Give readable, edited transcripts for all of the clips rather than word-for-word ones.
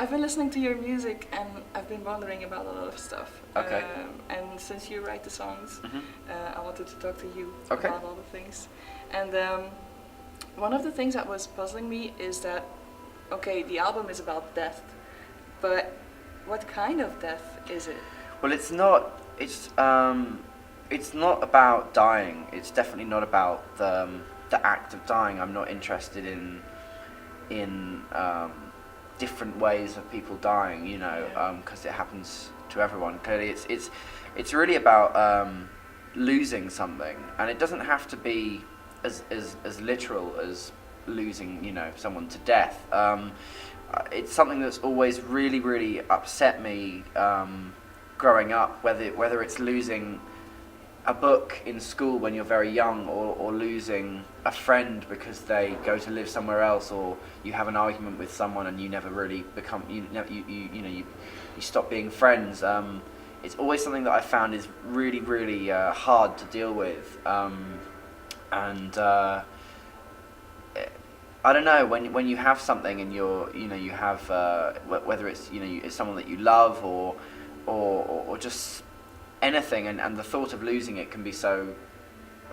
I've been listening to your music and I've been wondering about a lot of stuff. Okay. And since you write the songs, I wanted to talk to you Okay. about all the things. And one of the things that was puzzling me is that, okay, the album is about death, but what kind of death is it? Well, it's not. It's not about dying. It's definitely not about the act of dying. I'm not interested in different ways of people dying. You know, because it happens to everyone. Clearly, it's really about losing something, and it doesn't have to be as literal as losing, you know, someone to death. It's something that's always really upset me growing up, whether it's losing a book in school when you're very young, or losing a friend because they go to live somewhere else, or you have an argument with someone and you never really become, you stop being friends. It's always something that I found is really hard to deal with, and I don't know, when you have something and you have whether it's it's someone that you love, or just anything, and the thought of losing it can be so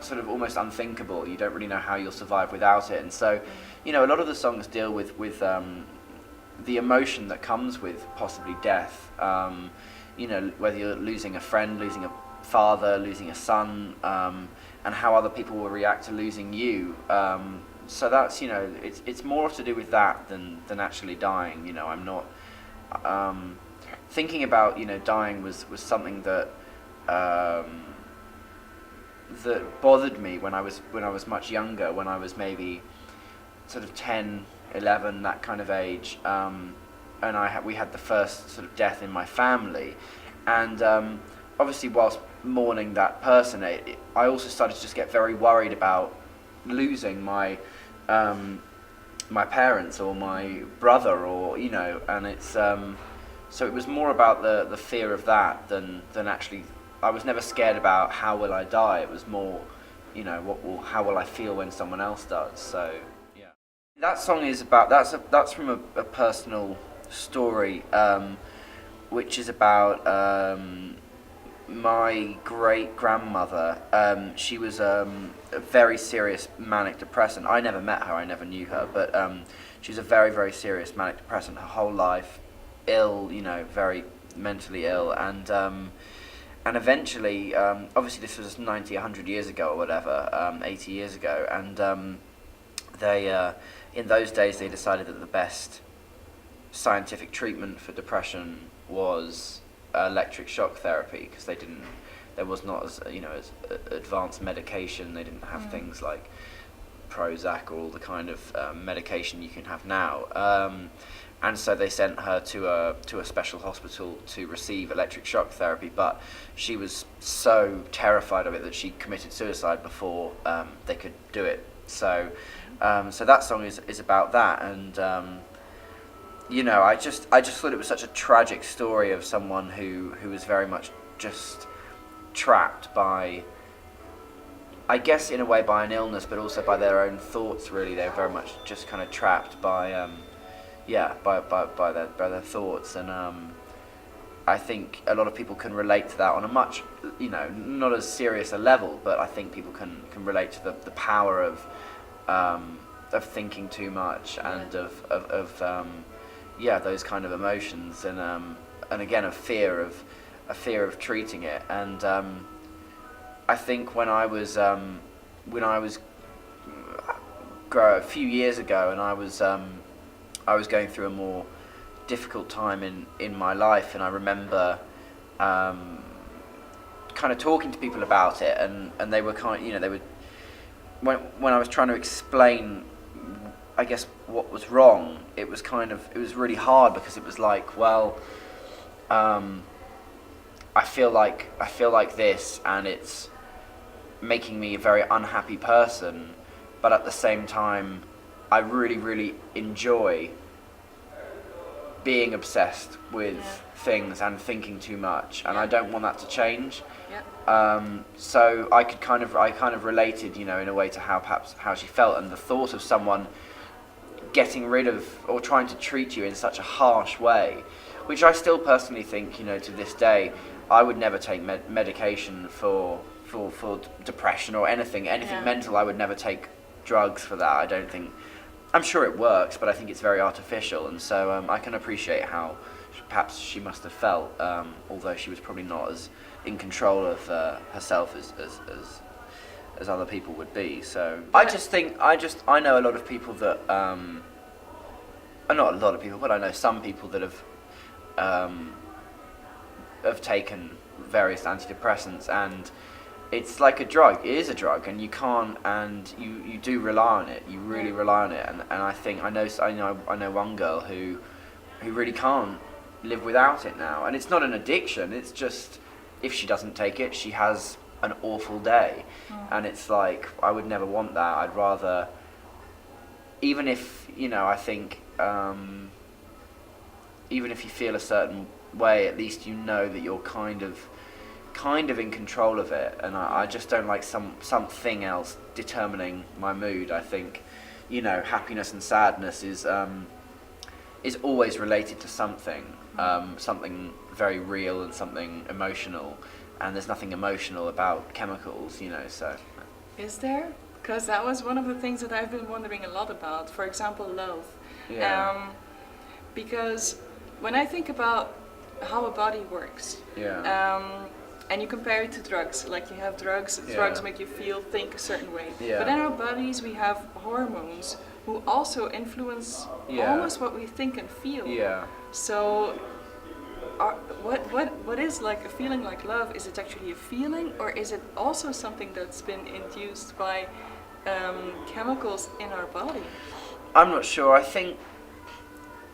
sort of almost unthinkable. You don't really know how you'll survive without it, and so a lot of the songs deal with the emotion that comes with possibly death. Whether you're losing a friend, losing a father, losing a son, and how other people will react to losing you. So that's it's more to do with that than actually dying. I'm not thinking about dying was something that that bothered me when I was much younger, when I was maybe sort of 10, 11, that kind of age, and we had the first sort of death in my family, and obviously whilst mourning that person, I also started to just get very worried about losing my my parents or my brother, or and it's so it was more about the fear of that than actually. I was never scared about how will I die. It was more, how will I feel when someone else does. So yeah, that song is about that's from a personal story, which is about my great grandmother. She was a very serious manic depressant. I never met her, I never knew her, but she was a very serious manic depressant her whole life, ill, very mentally ill, and eventually, obviously this was 90, 100 years ago or whatever, 80 years ago, and they, in those days, they decided that the best scientific treatment for depression was electric shock therapy, because there was not as advanced medication. They didn't have things like Prozac or all the kind of medication you can have now. And so they sent her to a special hospital to receive electric shock therapy, but she was so terrified of it that she committed suicide before they could do it. So that song is about that, and I just thought it was such a tragic story of someone who was very much just trapped by, I guess in a way by an illness, but also by their own thoughts. Really, they're very much just kind of trapped by by their thoughts, and I think a lot of people can relate to that on a much not as serious a level, but I think people can relate to the power of thinking too much, and of those kind of emotions, and again a fear of treating it. And I think when I was a few years ago, and I was going through a more difficult time in my life, and I remember kind of talking to people about it, and they were kind of, they would, when I was trying to explain, I guess, what was wrong, it was really hard, because it was like, well, I feel like this, and it's making me a very unhappy person, but at the same time I really enjoy being obsessed with things and thinking too much, and I don't want that to change. So I kind of related, in a way, to how she felt, and the thought of someone getting rid of or trying to treat you in such a harsh way, which I still personally think, to this day, I would never take medication for depression or anything mental. I would never take drugs for that. I don't think. I'm sure it works, but I think it's very artificial, and so I can appreciate how perhaps she must have felt, although she was probably not as in control of herself as other people would be. So I just think I know a lot of people that not a lot of people, but I know some people that have taken various antidepressants, and it's like a drug. It is a drug, and you can't, and you do rely on it. You really rely on it, and I think I know one girl who really can't live without it now, and it's not an addiction. It's just if she doesn't take it, she has an awful day, and it's like I would never want that. I'd rather, even if I think even if you feel a certain way, at least you know that you're kind of in control of it, and I just don't like something else determining my mood. I think happiness and sadness is always related to something very real and something emotional, and there's nothing emotional about chemicals, so. Is there? Because that was one of the things that I've been wondering a lot about. For example, love. Yeah. Because when I think about how a body works, and you compare it to drugs, like you have drugs make you think a certain way. Yeah. But in our bodies we have hormones who also influence almost what we think and feel. Yeah. So what is like a feeling like love? Is it actually a feeling, or is it also something that's been induced by chemicals in our body? I'm not sure. I think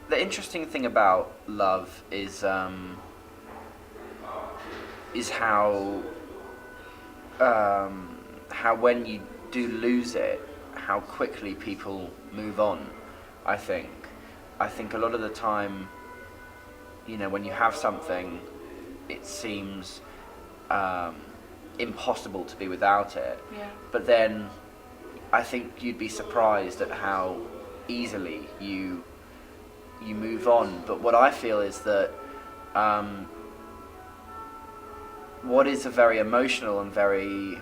the interesting thing about love is how when you do lose it, how quickly people move on. I think a lot of the time, when you have something, it seems impossible to be without it. Yeah. But then I think you'd be surprised at how easily you move on. But what I feel is that what is a very emotional and very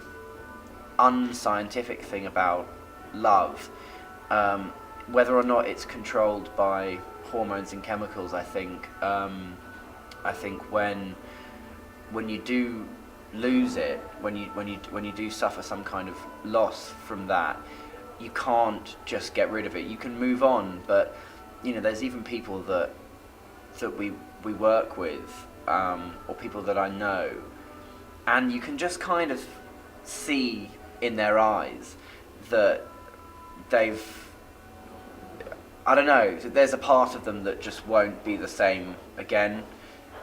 unscientific thing about love, whether or not it's controlled by hormones and chemicals, I think when you do lose it, when you do suffer some kind of loss from that, you can't just get rid of it. You can move on, but there's even people that we work with, or people that I know, and you can just kind of see in their eyes that there's a part of them that just won't be the same again.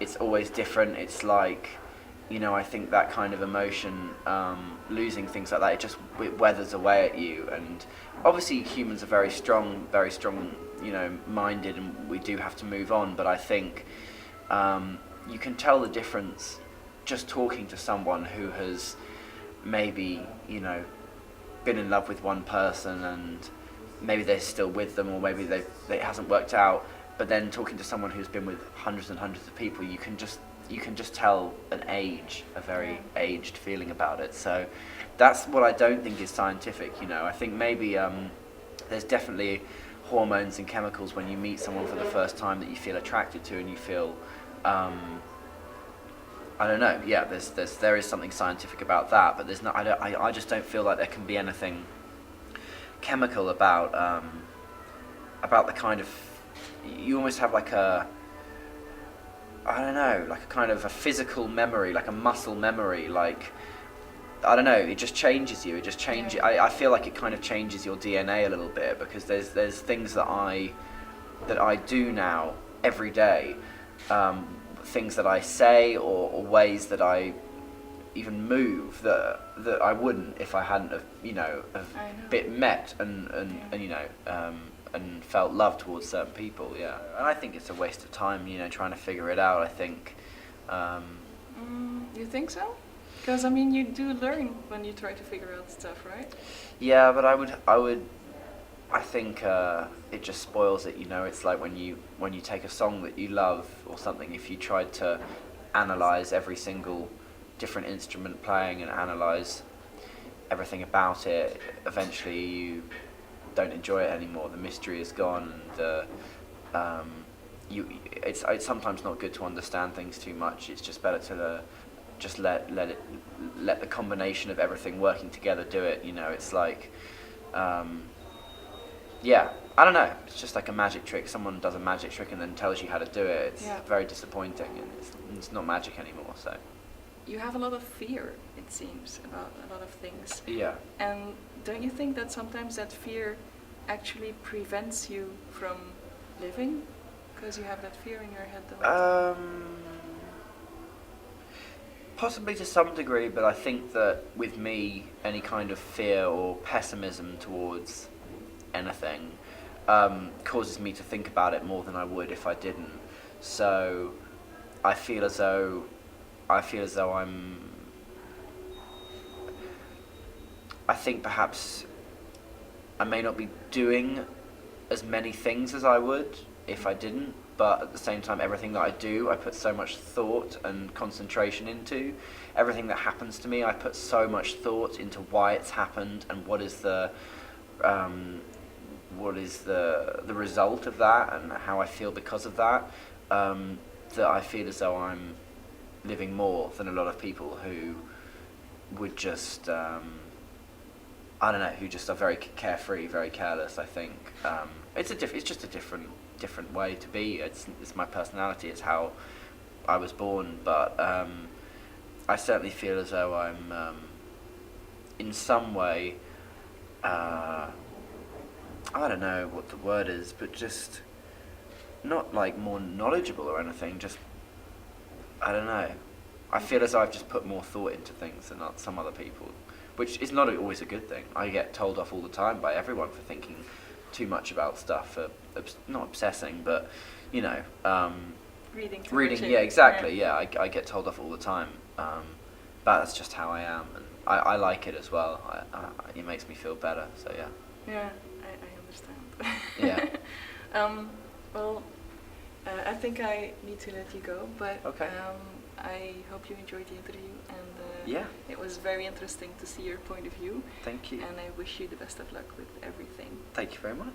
It's always different. It's like, I think that kind of emotion, losing things like that, it weathers away at you. And obviously humans are very strong, minded, and we do have to move on. But I think you can tell the difference just talking to someone who has maybe, been in love with one person and maybe they're still with them, or maybe it hasn't worked out. But then talking to someone who's been with hundreds and hundreds of people, you can just tell a very aged feeling about it. So that's what I don't think is scientific. I think maybe there's definitely hormones and chemicals when you meet someone for the first time that you feel attracted to, and you feel I don't know. Yeah, there is something scientific about that, but there's not. I just don't feel like there can be anything chemical about the kind of. You almost have like a kind of a physical memory, like a muscle memory, like, I don't know, it just changes you. It just changes. I feel like it kind of changes your DNA a little bit, because there's things that I do now every day, things that I say or ways that I even move that I wouldn't if I hadn't have met and felt love towards certain people. Yeah, and I think it's a waste of time, trying to figure it out. I think. You think so? Because you do learn when you try to figure out stuff, right? Yeah, but I think it just spoils it. You know, it's like when you take a song that you love or something. If you tried to analyze every single different instrument playing and analyze everything about it, eventually you don't enjoy it anymore. The mystery is gone. And it's sometimes not good to understand things too much. It's just better to just let the combination of everything working together do it. You know, it's like. Yeah, I don't know. It's just like a magic trick. Someone does a magic trick and then tells you how to do it. It's very disappointing, and it's not magic anymore. So. You have a lot of fear, it seems, about a lot of things. Yeah. And don't you think that sometimes that fear actually prevents you from living? Because you have that fear in your head the whole time. Possibly to some degree, but I think that with me, any kind of fear or pessimism towards anything causes me to think about it more than I would if I didn't. So I feel as though I think perhaps I may not be doing as many things as I would if I didn't, but at the same time, everything that I do, I put so much thought and concentration into. Everything that happens to me, I put so much thought into why it's happened and what is the result of that and how I feel because of that, that I feel as though I'm living more than a lot of people who would just, I don't know, who just are very carefree, very careless. I think it's just a different way to be. It's my personality. It's how I was born. But I certainly feel as though I'm in some way. I don't know what the word is, but just not like more knowledgeable or anything. Just I don't know. I feel as though I've just put more thought into things than some other people, which is not always a good thing. I get told off all the time by everyone for thinking too much about stuff, not obsessing, but you know, reading. Yeah, exactly. Yeah, I get told off all the time, but that's just how I am, and I like it as well. It makes me feel better. So yeah. Yeah, I understand. Yeah. Well, I think I need to let you go, but Okay. I hope you enjoyed the interview, and Yeah. it was very interesting to see your point of view. Thank you. And I wish you the best of luck with everything. Thank you very much.